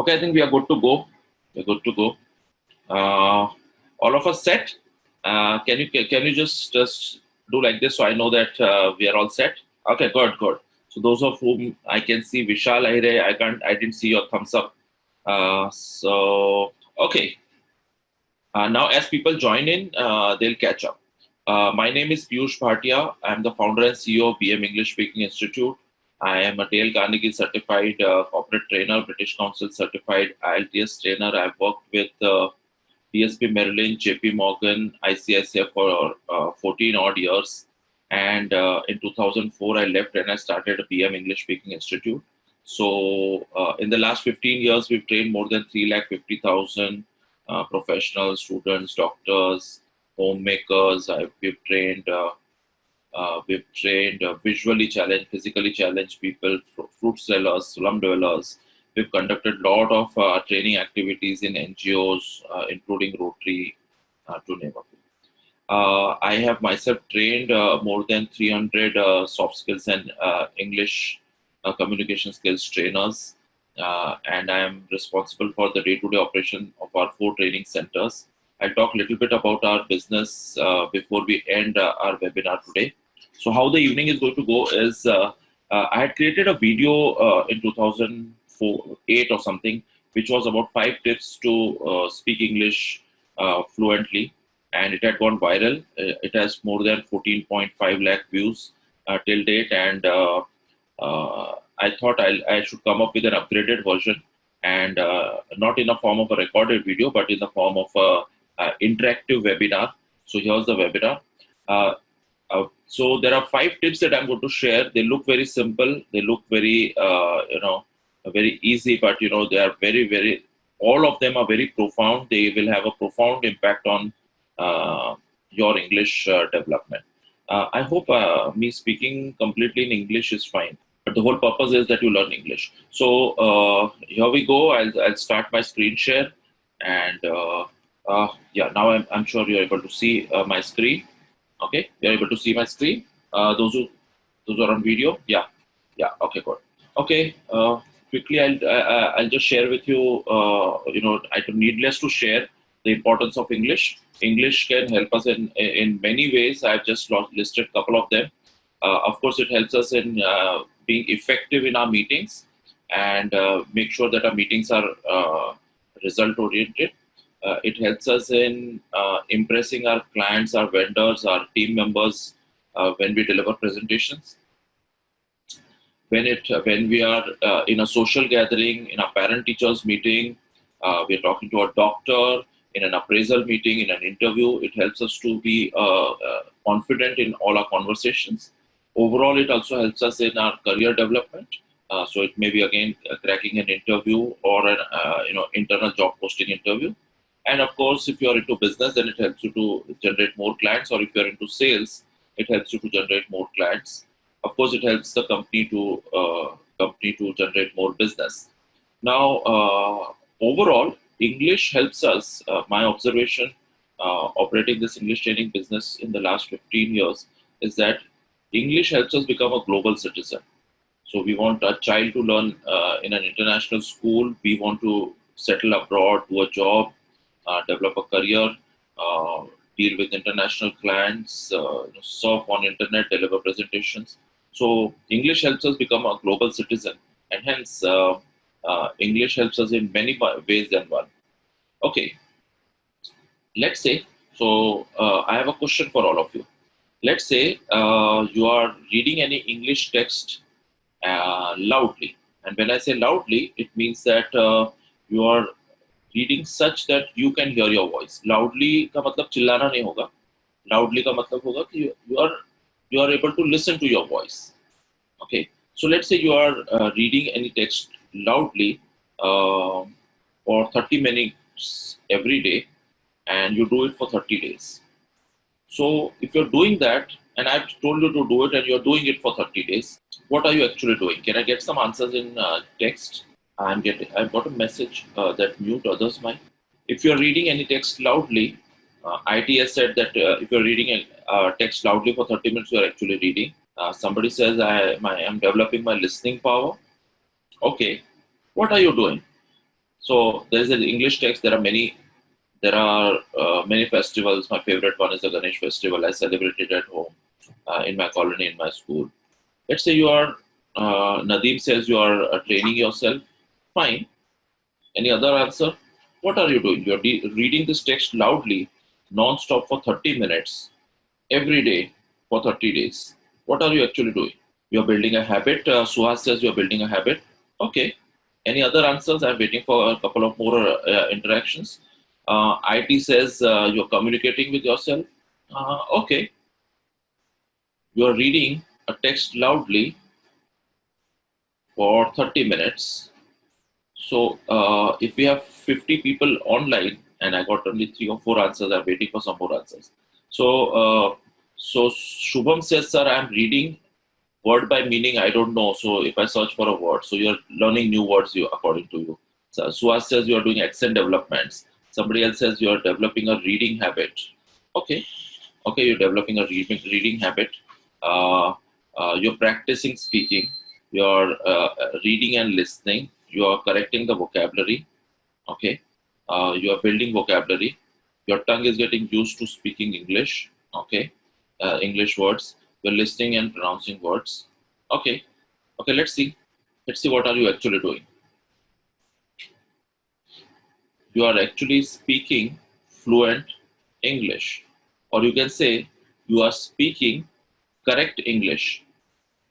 Okay, I think we are good to go. We're good to go. All of us set? Can you just do like this so I know that we are all set? Okay, good, good. So those of whom I can see, Vishal Ahire, I didn't see your thumbs up. So okay. Now as people join in, they'll catch up. My name is Piyush Bhatia. I'm the founder and CEO of BM English Speaking Institute. I am a Dale Carnegie certified corporate trainer, British Council certified IELTS trainer. I've worked with DSP Maryland, JP Morgan, ICICI for 14 odd years. And in 2004, I left and I started a BM English Speaking Institute. So in the last 15 years, we've trained more than 350,000 professionals, students, doctors, homemakers. We've trained visually challenged, physically challenged people, fruit sellers, slum dwellers. We've conducted a lot of training activities in NGOs, including Rotary, to name a few. I have myself trained more than 300 soft skills and English communication skills trainers, and I am responsible for the day-to-day operation of our 4 training centers. I'll talk a little bit about our business before we end our webinar today. So how the evening is going to go is I had created a video in 2008 or something, which was about 5 tips to speak English fluently, and it had gone viral. It has more than 14.5 lakh views till date, and I thought I should come up with an upgraded version, and not in the form of a recorded video, but in the form of a interactive webinar. So here's the webinar. So there are 5 tips that I'm going to share. They look very simple. They look very, very easy, but they are very, very. All of them are very profound. They will have a profound impact on your English development. I hope me speaking completely in English is fine, but the whole purpose is that you learn English. So here we go. I'll start my screen share, and yeah, now I'm sure you're able to see my screen. Okay, you're able to see my screen. Those who are on video, yeah. Okay, good. Okay, quickly I'll just share with you. I don't needless to share the importance of English. English can help us in many ways. I've just listed a couple of them. Of course, it helps us in being effective in our meetings, and make sure that our meetings are result oriented. It helps us in impressing our clients, our vendors, our team members when we deliver presentations. When we are in a social gathering, in a parent-teachers meeting, we're talking to a doctor, in an appraisal meeting, in an interview, it helps us to be confident in all our conversations. Overall, it also helps us in our career development. So it may be again cracking an interview or an internal job posting interview. And of course, if you're into business, then it helps you to generate more clients, or if you're into sales, it helps you to generate more clients. Of course, it helps the company to generate more business. Now, overall, English helps us. My observation, operating this English training business in the last 15 years, is that English helps us become a global citizen. So we want a child to learn in an international school. We want to settle abroad, do a job, develop a career, deal with international clients, surf on internet, deliver presentations. So English helps us become a global citizen, and hence English helps us in many ways than one. Okay, let's say, so I have a question for all of you. Let's say you are reading any English text loudly, and when I say loudly, it means that you are reading such that you can hear your voice. Loudly का मतलब चिल्लाना नहीं होगा. Loudly का मतलब होगा कि you are able to listen to your voice. Okay. So let's say you are reading any text loudly for 30 minutes every day, and you do it for 30 days. So if you're doing that, and I've told you to do it, and you're doing it for 30 days, what are you actually doing? Can I get some answers in text? I've got a message that mute others' mic. If you're reading any text loudly, IT has said that if you're reading a text loudly for 30 minutes, you're actually reading. Somebody says, I am developing my listening power. Okay, what are you doing? So there is an English text. There are many. There are many festivals. My favorite one is the Ganesh festival. I celebrated at home in my colony, in my school. Let's say you are, Nadeem says you are training yourself. Fine. Any other answer? What are you doing? You're reading this text loudly, non-stop for 30 minutes, every day for 30 days. What are you actually doing? You're building a habit. Suhas says you're building a habit. Okay. Any other answers? I'm waiting for a couple of more interactions. IT says you're communicating with yourself. Okay. You're reading a text loudly for 30 minutes. So if we have 50 people online and I got only 3 or 4 answers, I'm waiting for some more answers. So Shubham says, sir, I'm reading word by meaning. I don't know. So if I search for a word, so you're learning new words according to you. So Suhas says you're doing accent developments. Somebody else says you're developing a reading habit. Okay. Okay, you're developing a reading habit. Uh, you're practicing speaking. You're reading and listening. You are correcting the vocabulary. Okay, you are building vocabulary. Your tongue is getting used to speaking English. Okay, English words. You're listening and pronouncing words. Okay, okay. Let's see. Let's see what are you actually doing. You are actually speaking fluent English, or you can say you are speaking correct English.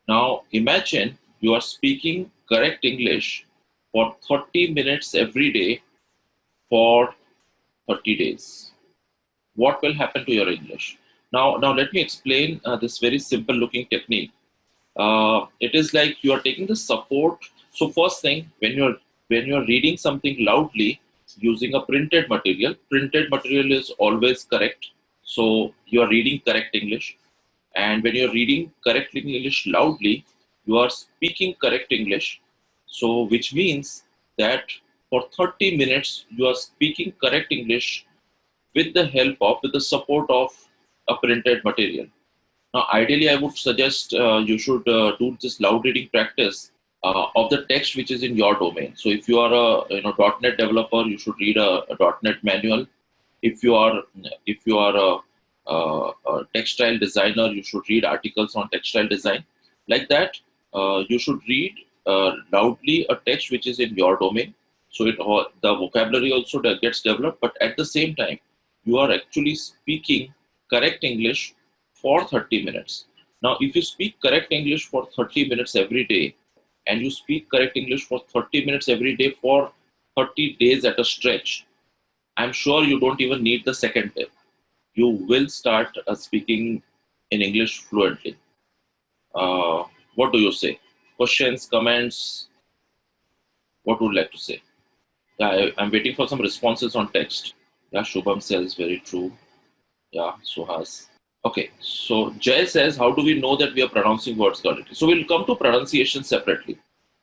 Now imagine you are speaking correct English for 30 minutes every day for 30 days. What will happen to your English? Now let me explain this very simple looking technique. It is like you are taking the support. So first thing, when you're reading something loudly using a printed material is always correct. So you are reading correct English. And when you're reading correct English loudly, you are speaking correct English. So, which means that for 30 minutes, you are speaking correct English with the support of a printed material. Now, ideally, I would suggest you should do this loud reading practice of the text which is in your domain. So, if you are a .NET developer, you should read a .NET manual. If you are a textile designer, you should read articles on textile design. Like that, you should read loudly a text which is in your domain. So the vocabulary also gets developed, but at the same time, you are actually speaking correct English for 30 minutes. Now, if you speak correct English for 30 minutes every day, and you speak correct English for 30 minutes every day for 30 days at a stretch, I'm sure you don't even need the second tip. You will start speaking in English fluently. What do you say? Questions, comments? What would you like to say? Yeah, I'm waiting for some responses on text. Yeah, Shubham says very true. Yeah, Suhas. Okay, so Jay says, how do we know that we are pronouncing words correctly? So we'll come to pronunciation separately.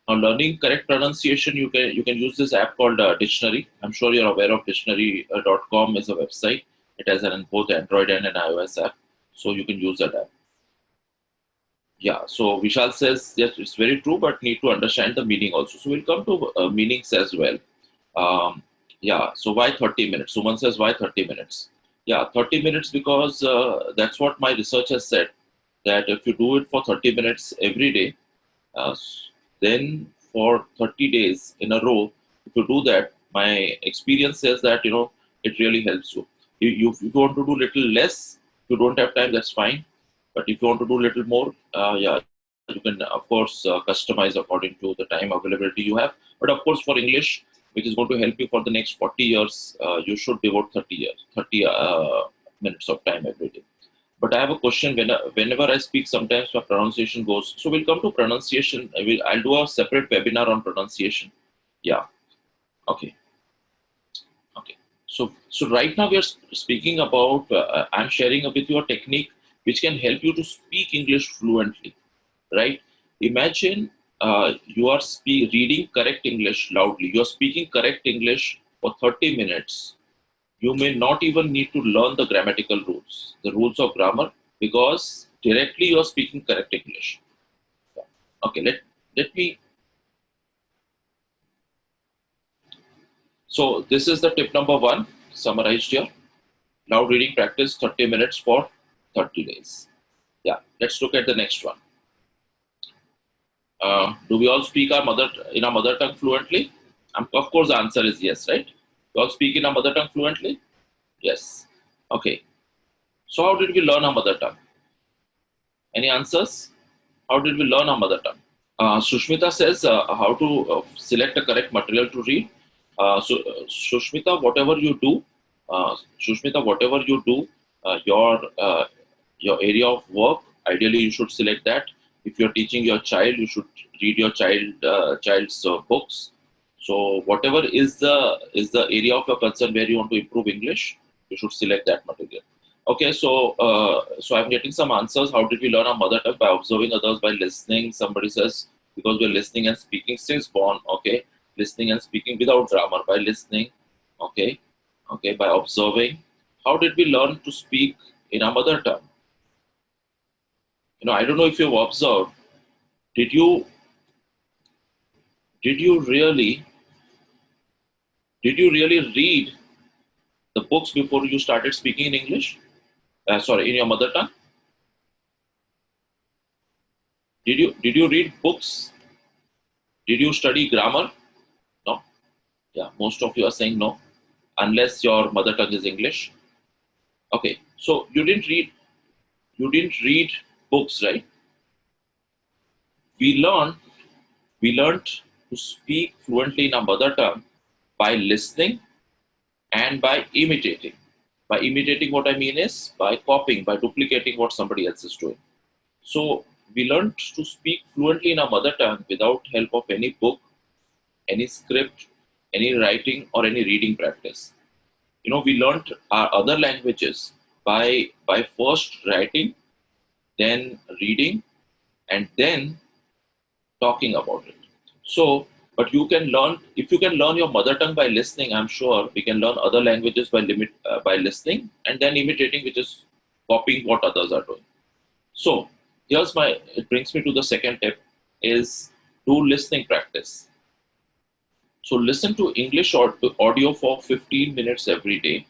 Now, learning correct pronunciation, you can use this app called Dictionary. I'm sure you're aware of dictionary.com is a website. It has both Android and an iOS app, so you can use that app. Yeah, so Vishal says, yes, it's very true, but need to understand the meaning also. So we'll come to meanings as well. Yeah, so why 30 minutes? Suman says, why 30 minutes? Yeah, 30 minutes because that's what my research has said, that if you do it for 30 minutes every day, uh, then for 30 days in a row, if you do that, my experience says that, it really helps you. If you want to do little less, if you don't have time, that's fine. But if you want to do little more, yeah, you can, of course, customize according to the time availability you have. But of course, for English, which is going to help you for the next 40 years, you should devote 30 minutes of time every day. But I have a question. Whenever I speak, sometimes my pronunciation goes. So we'll come to pronunciation. I'll do a separate webinar on pronunciation. Yeah. Okay. Okay. So right now we are speaking about. I'm sharing with you a technique which can help you to speak English fluently. Right? Imagine you are reading correct English loudly. You are speaking correct English for 30 minutes. You may not even need to learn the grammatical rules, the rules of grammar, because directly you are speaking correct English. Okay, let me So this is the tip number 1 summarized here. Now reading practice 30 minutes for 30 days. Yeah, let's look at the next one. Do we all speak our mother tongue fluently? Of course, the answer is yes, right? We all speak in our mother tongue fluently? Yes. Okay. So how did we learn our mother tongue? Any answers? How did we learn our mother tongue? Sushmita says how to select the correct material to read. Sushmita, whatever you do, your area of work, ideally you should select that. If you're teaching your child, you should read your child's books. So whatever is the area of your concern where you want to improve English, you should select that material. Okay, so I'm getting some answers. How did we learn our mother tongue? By observing others, by listening. Somebody says because we're listening and speaking since born. Okay, listening and speaking without grammar. By listening. Okay, by observing. How did we learn to speak in our mother tongue? I don't know if you've observed. Did you did you really read the books before you started speaking in English? Sorry, in your mother tongue. Did you read books? Did you study grammar? No. Yeah, most of you are saying no, unless your mother tongue is English. Okay, so you didn't read books, right? We learned to speak fluently in our mother tongue by listening and by imitating. By imitating, what I mean is by copying, by duplicating what somebody else is doing. So we learned to speak fluently in our mother tongue without help of any book, any script, any writing, or any reading practice. We learned our other languages by first writing, then reading, and then talking about it. So, but if you can learn your mother tongue by listening, I'm sure we can learn other languages by listening and then imitating, which is copying what others are doing. So, it brings me to the second tip is do listening practice. So listen to English audio for 15 minutes every day,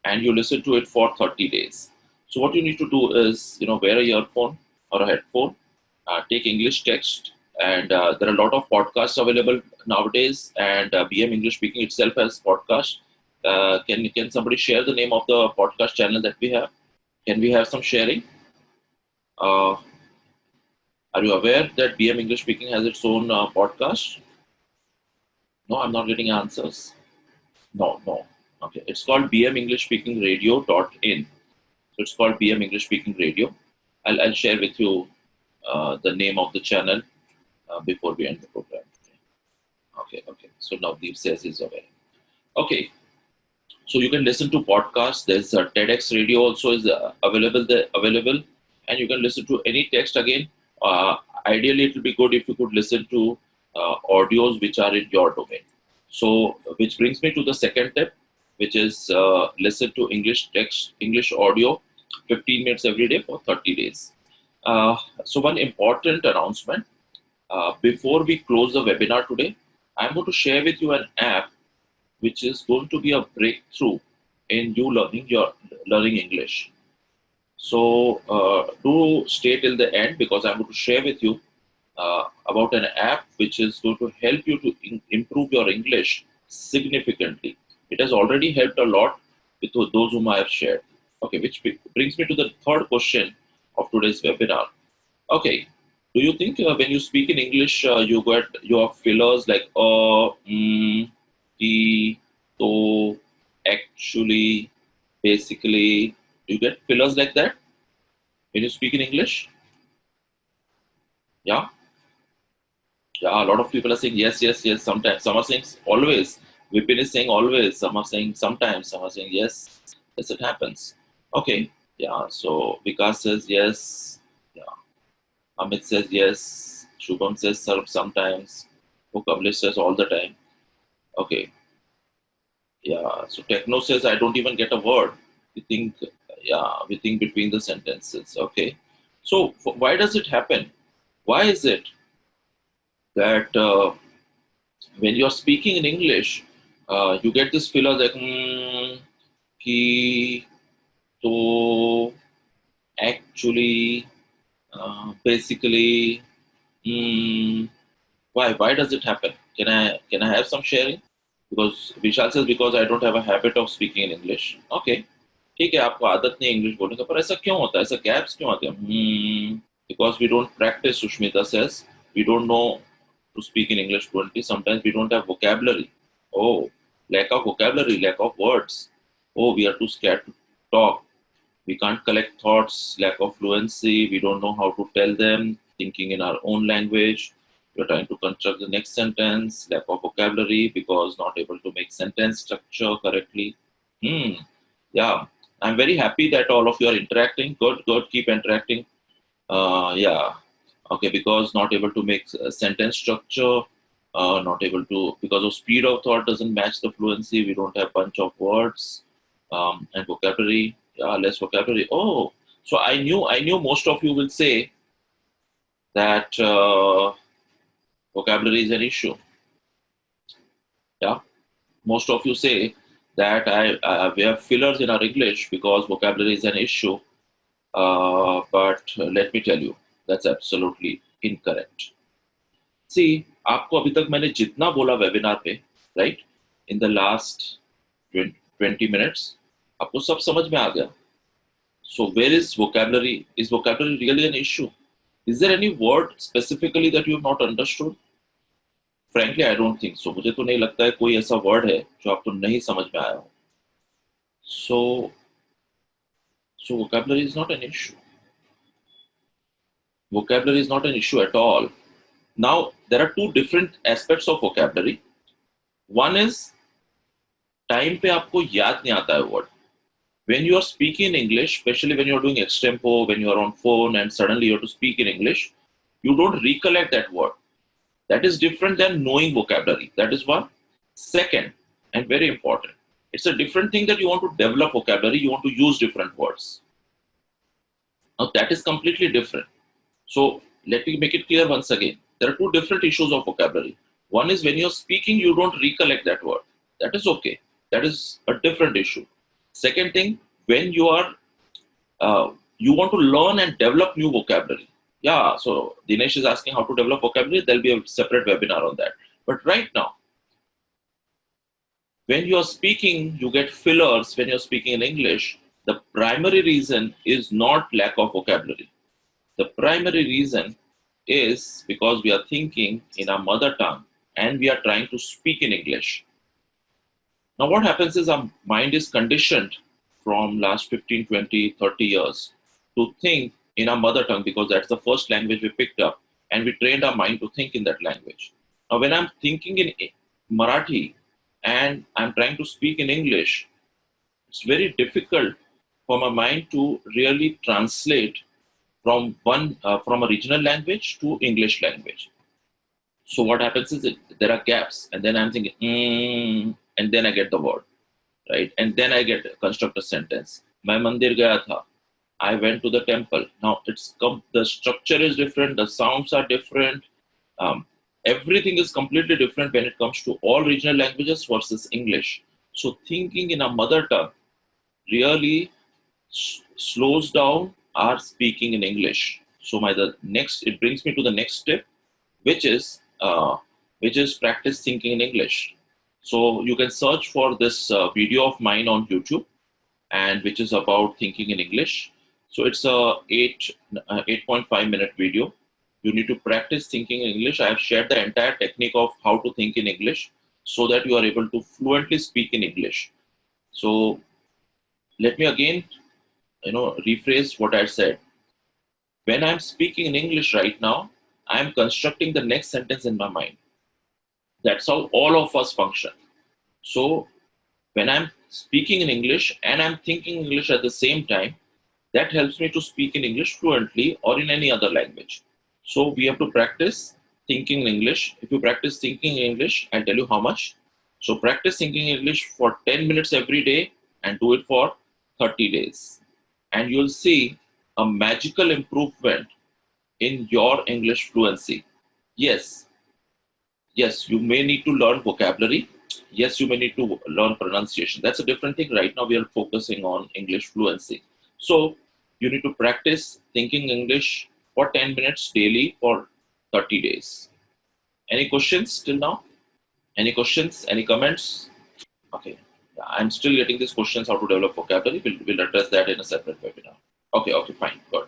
and you listen to it for 30 days. So what you need to do is, wear a earphone or a headphone, take English text, and there are a lot of podcasts available nowadays, and BM English Speaking itself has podcasts. Can somebody share the name of the podcast channel that we have? Can we have some sharing? Uh, are you aware that BM English Speaking has its own podcast? No, I'm not getting answers. No. Okay, it's called BM English Speaking Radio.in. So it's called BM English Speaking Radio. I'll share with you the name of the channel before we end the program. Okay. So now Deep says he's aware. Okay, so you can listen to podcasts. There's a TEDx Radio also is available, and you can listen to any text again. Ideally, it will be good if you could listen to audios which are in your domain. So, which brings me to the second tip, which is listen to English text, English audio, 15 minutes every day for 30 days. So one important announcement. Before we close the webinar today, I'm going to share with you an app which is going to be a breakthrough in you learning English. So do stay till the end, because I'm going to share with you about an app which is going to help you to improve your English significantly. It has already helped a lot with those whom I have shared. Okay, which brings me to the third question of today's webinar. Okay, do you think when you speak in English, you have fillers like to, actually, basically? Do you get fillers like that when you speak in English? Yeah. Yeah, a lot of people are saying yes. Sometimes some are saying always. Vipin is saying always. Some are saying sometimes. Some are saying yes. Yes, it happens. Okay. Yeah. So Vikas says yes. Yeah. Amit says yes. Shubham says sometimes. Kamlesh says all the time. Okay. Yeah. So Techno says I don't even get a word. We think between the sentences. Okay. So why does it happen? Why is it that when you're speaking in English, You get this filler like कि तो actually basically why does it happen? Can I have some sharing? Because Vishal says because I don't have a habit of speaking in English. Okay, ठीक है आपको आदत नहीं English बोलने का पर ऐसा क्यों होता है ऐसा गैप्स क्यों आते हैं because we don't practice. Sushmita says we don't know to speak in English fluently. Sometimes we don't have vocabulary. Oh, lack of vocabulary, lack of words. Oh, we are too scared to talk. We can't collect thoughts, lack of fluency. We don't know how to tell them, thinking in our own language. We're trying to construct the next sentence, lack of vocabulary because not able to make sentence structure correctly. Yeah, I'm very happy that all of you are interacting. Good, keep interacting. Yeah, okay, because not able to make a sentence structure, not able to, because of speed of thought doesn't match the fluency. We don't have bunch of words and vocabulary. Yeah, less vocabulary. Oh, so I knew most of you will say that vocabulary is an issue. Yeah, most of you say that we have fillers in our English because vocabulary is an issue. But let me tell you, that's absolutely incorrect. See, आपको अभी तक मैंने जितना बोला webinar पे, right, in the last 20 minutes, आपको सब समझ में आ गया. So where is vocabulary? Is vocabulary really an issue? Is there any word specifically that you have not understood? Frankly, I don't think so. मुझे तो नहीं लगता है कोई ऐसा word है जो आपको नहीं समझ में आया हो. So vocabulary is not an issue. Vocabulary is not an issue at all. Now, there are two different aspects of vocabulary. One is time पे आपको याद नहीं आता है word. When you are speaking in English, especially when you are doing extempo, when you are on phone and suddenly you have to speak in English, you don't recollect that word. That is different than knowing vocabulary. That is one. Second, and very important, it's a different thing that you want to develop vocabulary, you want to use different words. Now that is completely different. So let me make it clear once again. There are two different issues of vocabulary. One is when you're speaking, you don't recollect that word. That is okay. That is a different issue. Second thing, when you are, you want to learn and develop new vocabulary. Yeah, so Dinesh is asking how to develop vocabulary. There'll be a separate webinar on that. But right now, when you're speaking, you get fillers when you're speaking in English. The primary reason is not lack of vocabulary. The primary reason is because we are thinking in our mother tongue and we are trying to speak in English. Now what happens is our mind is conditioned from last 15, 20, 30 years to think in our mother tongue because that's the first language we picked up and we trained our mind to think in that language. Now when I'm thinking in Marathi and I'm trying to speak in English, it's very difficult for my mind to really translate from from a regional language to English language. So what happens is there are gaps, and then I'm thinking, and then I get the word, right? And then I construct a sentence. मैं मंदिर गया था. I went to the temple. Now the structure is different, the sounds are different. Everything is completely different when it comes to all regional languages versus English. So thinking in a mother tongue really slows down our speaking in English. So it brings me to the next step, which is practice thinking in English. So you can search for this video of mine on YouTube, and which is about thinking in English. So it's a 8.5 minute video. You need to practice thinking in English. I have shared the entire technique of how to think in English so that you are able to fluently speak in English. So let me again rephrase what I said. When I'm speaking in English right now, I'm constructing the next sentence in my mind. That's how all of us function. So when I'm speaking in English and I'm thinking English at the same time, that helps me to speak in English fluently or in any other language. So we have to practice thinking in English. If you practice thinking in English, I'll tell you how much. So practice thinking in English for 10 minutes every day and do it for 30 days. And you'll see a magical improvement in your English fluency. Yes, you may need to learn vocabulary. yes, you may need to learn pronunciation. That's a different thing. Right now, we are focusing on English fluency. So you need to practice thinking English for 10 minutes daily for 30 days. Any questions till now? Any questions? Any comments? Okay. Yeah, I'm still getting these questions how to develop vocabulary. We'll address that in a separate webinar. Okay, fine. Good.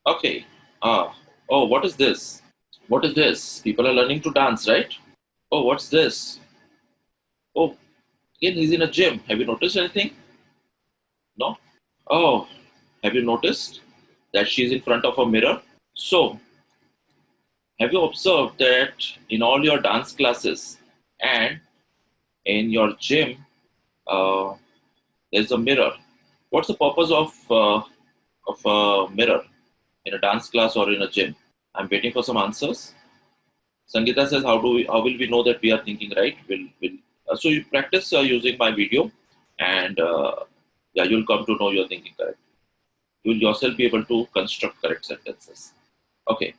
Okay. Oh, what is this? What is this? People are learning to dance, right? Oh, what's this? Oh, again, he's in a gym. Have you noticed anything? No? Oh, have you noticed that she's in front of a mirror? So, have you observed that in all your dance classes and in your gym, uh, there's a mirror? What's the purpose of a mirror in a dance class or in a gym? I'm waiting for some answers. Sangeeta says, how will we know that we are thinking right? So you practice using my video, and yeah, you'll come to know you're thinking correct. You'll yourself be able to construct correct sentences. Okay.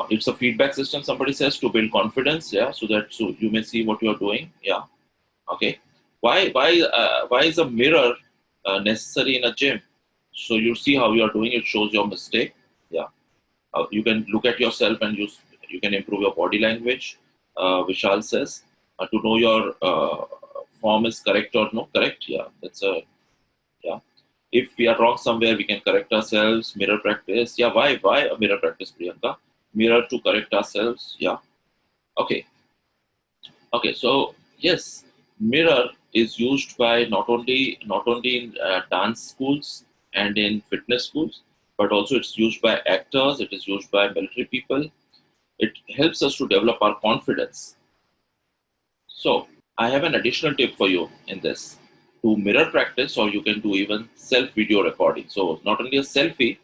It's a feedback system. Somebody says to build confidence. Yeah, so you may see what you are doing. Yeah. Okay. Why is a mirror necessary in a gym? So you see how you are doing. It shows your mistake. Yeah. You can look at yourself and you can improve your body language. Vishal says to know your form is correct or no correct. Yeah, that's a yeah. If we are wrong somewhere, we can correct ourselves. Mirror practice. Yeah, why a mirror practice, Priyanka? Mirror to correct ourselves. Yeah. Okay. Okay. So yes, mirror is used by not only in dance schools and in fitness schools, but also it's used by actors. It is used by military people. It helps us to develop our confidence. So I have an additional tip for you in this. To mirror practice, or you can do even self video recording. So not only a selfie,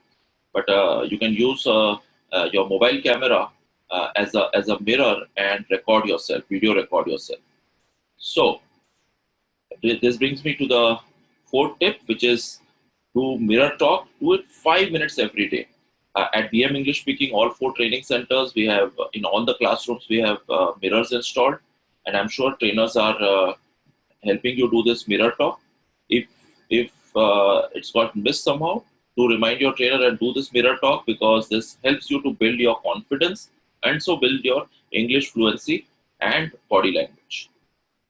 but you can use your mobile camera as a mirror and record yourself, video record yourself. So this brings me to the fourth tip, which is to mirror talk. Do it 5 minutes every day. At BM English Speaking, all 4 training centers, we have in all the classrooms we have mirrors installed, and I'm sure trainers are helping you do this mirror talk. If it's got missed somehow, to remind your trainer and do this mirror talk, because this helps you to build your confidence and so build your English fluency and body language.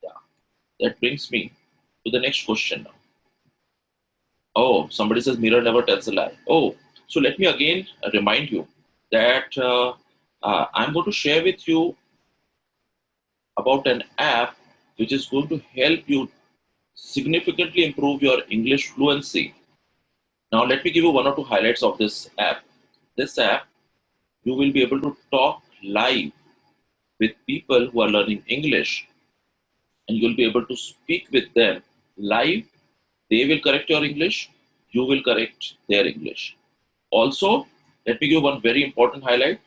Yeah, that brings me to the next question now. Oh, somebody says mirror never tells a lie. Oh, so let me again remind you that I'm going to share with you about an app which is going to help you significantly improve your English fluency. Now, let me give you one or two highlights of this app. This app, you will be able to talk live with people who are learning English, and you'll be able to speak with them live. They will correct your English, you will correct their English. Also, let me give one very important highlight.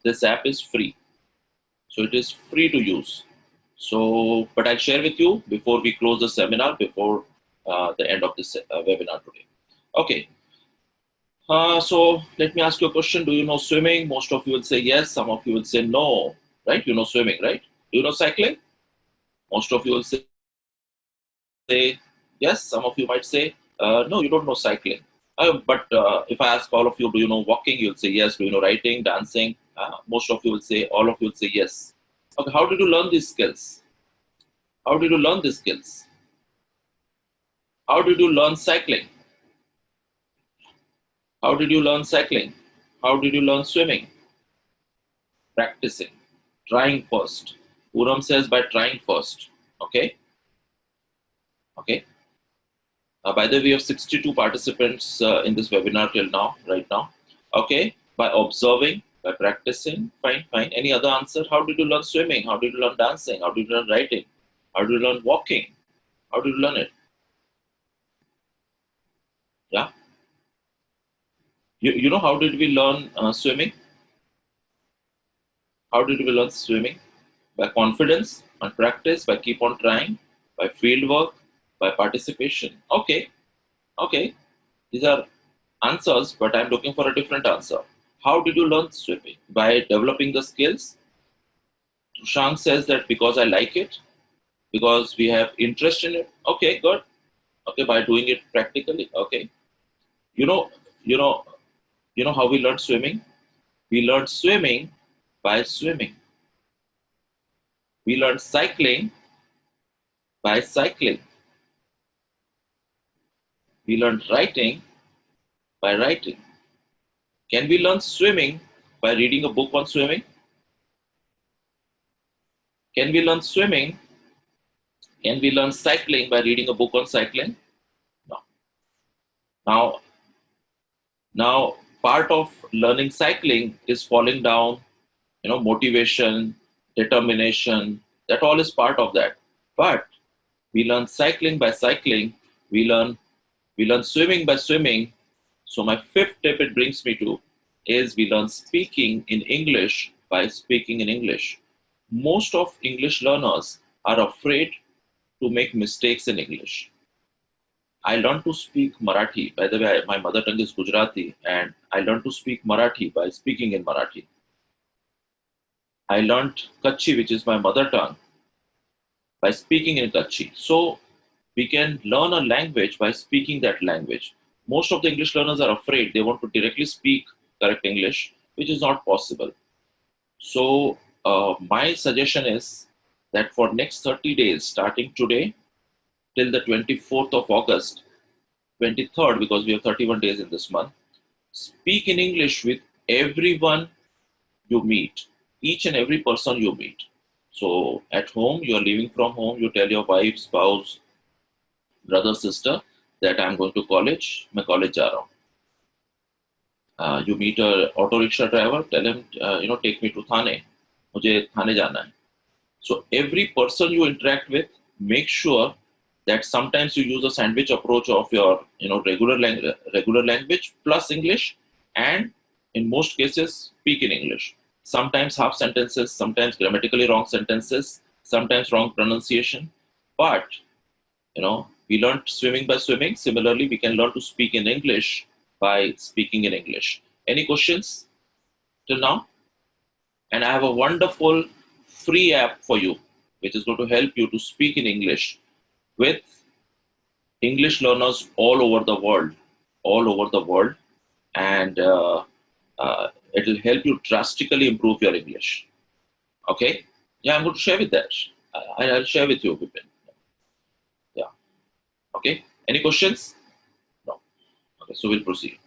This app is free. So it is free to use. So, but I'll share with you before we close the seminar, before the end of this webinar today. Okay. So let me ask you a question. Do you know swimming? Most of you will say yes. Some of you will say no. Right? You know swimming, right? Do you know cycling? Most of you will say yes. Some of you might say no, you don't know cycling. But if I ask all of you, do you know walking? You'll say yes. Do you know writing, dancing? Most of you will say, all of you will say yes. Okay, how did you learn these skills? How did you learn these skills? How did you learn cycling? How did you learn cycling? How did you learn swimming? Practicing, trying first. Puram says by trying first. Okay. Okay. By the way, we have 62 participants in this webinar till now, right now. Okay. By observing, by practicing, fine, fine. Any other answer? How did you learn swimming? How did you learn dancing? How did you learn writing? How did you learn walking? How did you learn it? Yeah. You know how did we learn swimming? How did we learn swimming? By confidence, and practice, by keep on trying, by field work, by participation. Okay. Okay. These are answers, but I'm looking for a different answer. How did you learn swimming? By developing the skills? Shank says that because I like it, because we have interest in it. Okay, good. Okay, by doing it practically. Okay. You know, you know, you know how we learned swimming? We learned swimming by swimming. We learned cycling by cycling. We learned writing by writing. Can we learn swimming by reading a book on swimming? Can we learn swimming? Can we learn cycling by reading a book on cycling? No. Now, now part of learning cycling is falling down, motivation, determination. That all is part of that. But we learn cycling by cycling. We learn swimming by swimming. So my fifth tip it brings me to is we learn speaking in English by speaking in English. Most of English learners are afraid to make mistakes in English. I learned to speak Marathi. By the way, my mother tongue is Gujarati, and I learned to speak Marathi by speaking in Marathi. I learned Kutchi, which is my mother tongue, by speaking in Kutchi. So we can learn a language by speaking that language. Most of the English learners are afraid. They want to directly speak correct English, which is not possible. So my suggestion is that for next 30 days, starting today till the 24th of August, 23rd, because we have 31 days in this month, speak in English with everyone you meet, each and every person you meet. So at home, you're leaving from home, you tell your wife, spouse, brother, sister that I'm going to college, मैं college जा रहा हूँ. You meet a auto rickshaw driver, tell him, take me to Thane. मुझे थाने जाना है. So every person you interact with, make sure that sometimes you use a sandwich approach of your, regular language plus English, and in most cases speak in English. Sometimes half sentences, sometimes grammatically wrong sentences, sometimes wrong pronunciation. But we learned swimming by swimming. Similarly, we can learn to speak in English by speaking in English. Any questions till now? And I have a wonderful free app for you, which is going to help you to speak in English with English learners all over the world, and it will help you drastically improve your English. Okay? Yeah, I'm going to share with that. I'll share with you, Vipin. Yeah. Okay. Any questions? No. Okay, so we'll proceed.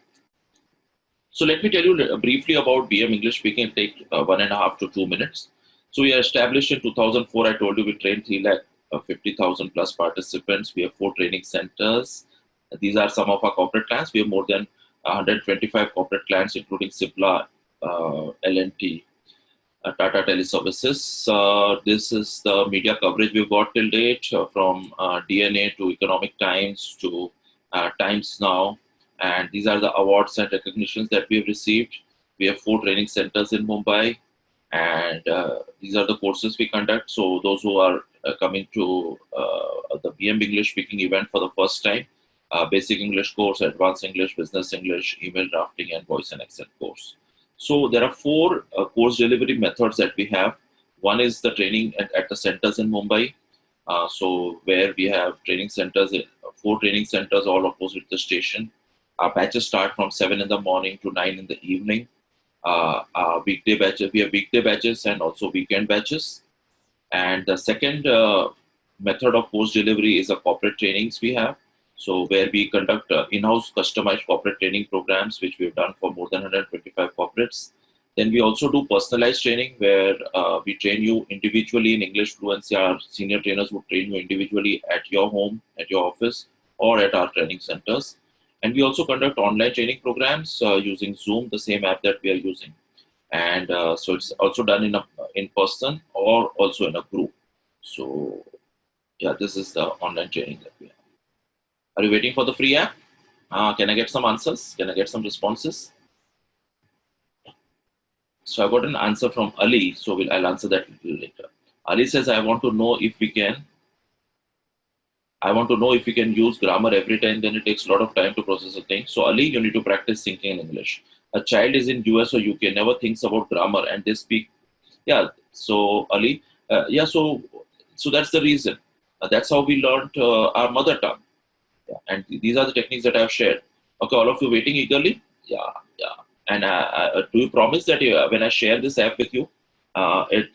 So let me tell you briefly about BM English speaking. It'll take 1.5 to 2 minutes. So we are established in 2004. I told you we trained 350,000 plus participants. We have 4 training centers. These are some of our corporate clients. We have more than 125 corporate clients, including Cipla, L&T, Tata Teleservices. This is the media coverage we've got till date, from DNA to Economic Times to Times Now. And these are the awards and recognitions that we have received. We have 4 training centers in Mumbai, and these are the courses we conduct. So those who are coming to the BM English speaking event for the first time, basic English course, advanced English, business English, email drafting, and voice and accent course. So there are 4 course delivery methods that we have. One is the training at the centers in Mumbai. So where we have training centers, 4 training centers all opposite the station. Our batches start from 7 in the morning to 9 in the evening. Weekday batches, we have weekday batches and also weekend batches. And the second method of course delivery is the corporate trainings we have. So where we conduct in-house customized corporate training programs, which we've done for more than 125 corporates. Then we also do personalized training where we train you individually in English fluency. Our senior trainers would train you individually at your home, at your office, or at our training centers. And we also conduct online training programs using Zoom, the same app that we are using. And so it's also done in person or also in a group. So yeah, this is the online training that we have. Are you waiting for the free app? Can I get some answers? Can I get some responses? So I got an answer from Ali. So I'll answer that a little later. Ali says, I want to know if we can use grammar every time, then it takes a lot of time to process a thing. So Ali, you need to practice thinking in English. A child is in US or UK, never thinks about grammar, and they speak. Yeah, So Ali, yeah, so that's the reason. That's how we learned our mother tongue. Yeah. And these are the techniques that I've shared. Okay, all of you waiting eagerly? Yeah, yeah. And do you promise that when I share this app with you,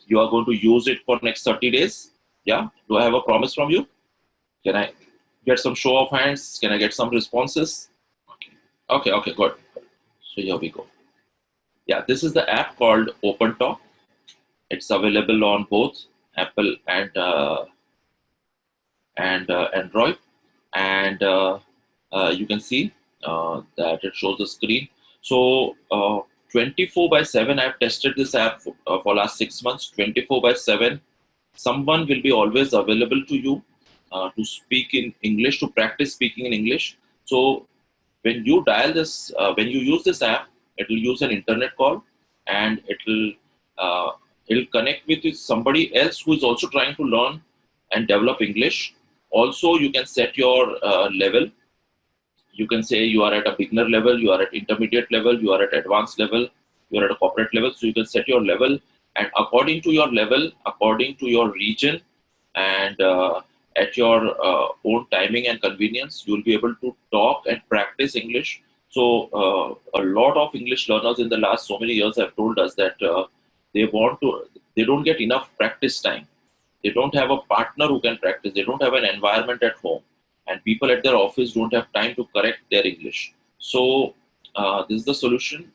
you are going to use it for next 30 days? Yeah. Do I have a promise from you? Can I get some show of hands? Can I get some responses? Okay, okay, okay, good. So here we go. Yeah, this is the app called OpenTalk. It's available on both Apple and Android, and you can see that it shows the screen. So 24 by 7, I've tested this app for last 6 months. 24 by 7, someone will be always available to you to speak in English, to practice speaking in English. So when you dial this, when you use this app, it will use an internet call, and it'll connect with somebody else who is also trying to learn and develop English. Also, you can set your level. You can say you are at a beginner level, you are at intermediate level, you are at advanced level, you are at a corporate level. So you can set your level, and according to your level, according to your region, and at your own timing and convenience, you will be able to talk and practice English. So a lot of English learners in the last so many years have told us that they don't get enough practice time. They don't have a partner who can practice. They don't have an environment at home, and people at their office don't have time to correct their English. So this is the solution.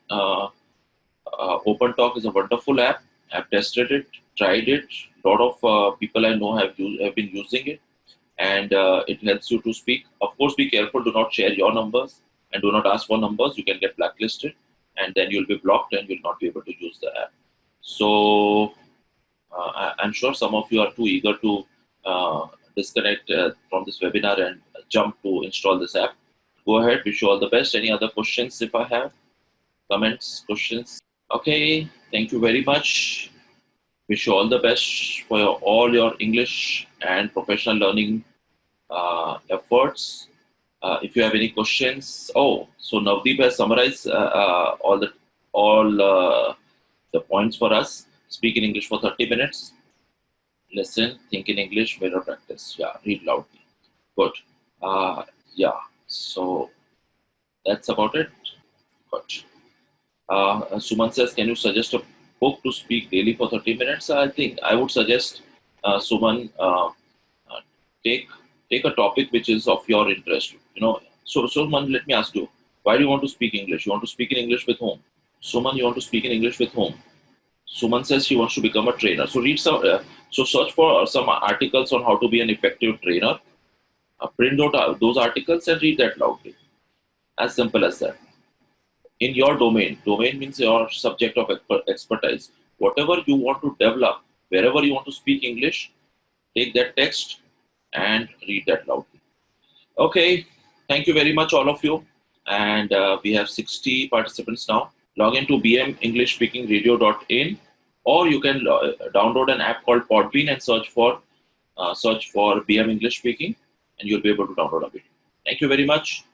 OpenTalk is a wonderful app. I've tested it, tried it. A lot of people I know have been using it, and it helps you to speak. Of course, be careful. Do not share your numbers, and do not ask for numbers. You can get blacklisted, and then you'll be blocked, and you'll not be able to use the app. So I'm sure some of you are too eager to disconnect from this webinar and jump to install this app. Go ahead. Wish you all the best. Any other questions if I have? Comments, questions? Okay. Thank you very much. Wish you all the best for all your English and professional learning efforts. If you have any questions, so Navdeep has summarized all the points for us. Speak in English for 30 minutes. Listen, think in English, mirror practice. Yeah, read loudly. Good. Yeah, so that's about it. Good. Suman says, can you suggest a book to speak daily for 30 minutes? I think I would suggest, Suman, take a topic which is of your interest. So Suman, let me ask you, why do you want to speak English? You want to speak in English with whom? Suman, you want to speak in English with whom? Suman says she wants to become a trainer. So read some. So search for some articles on how to be an effective trainer. Print out those articles and read that loudly. As simple as that. In your domain means your subject of expertise. Whatever you want to develop, wherever you want to speak English, take that text and read that loudly. Okay. Thank you very much, all of you. And we have 60 participants now. Log into bmenglishspeakingradio.in, or you can download an app called Podbean and search for BM English Speaking, and you'll be able to download a video. Thank you very much.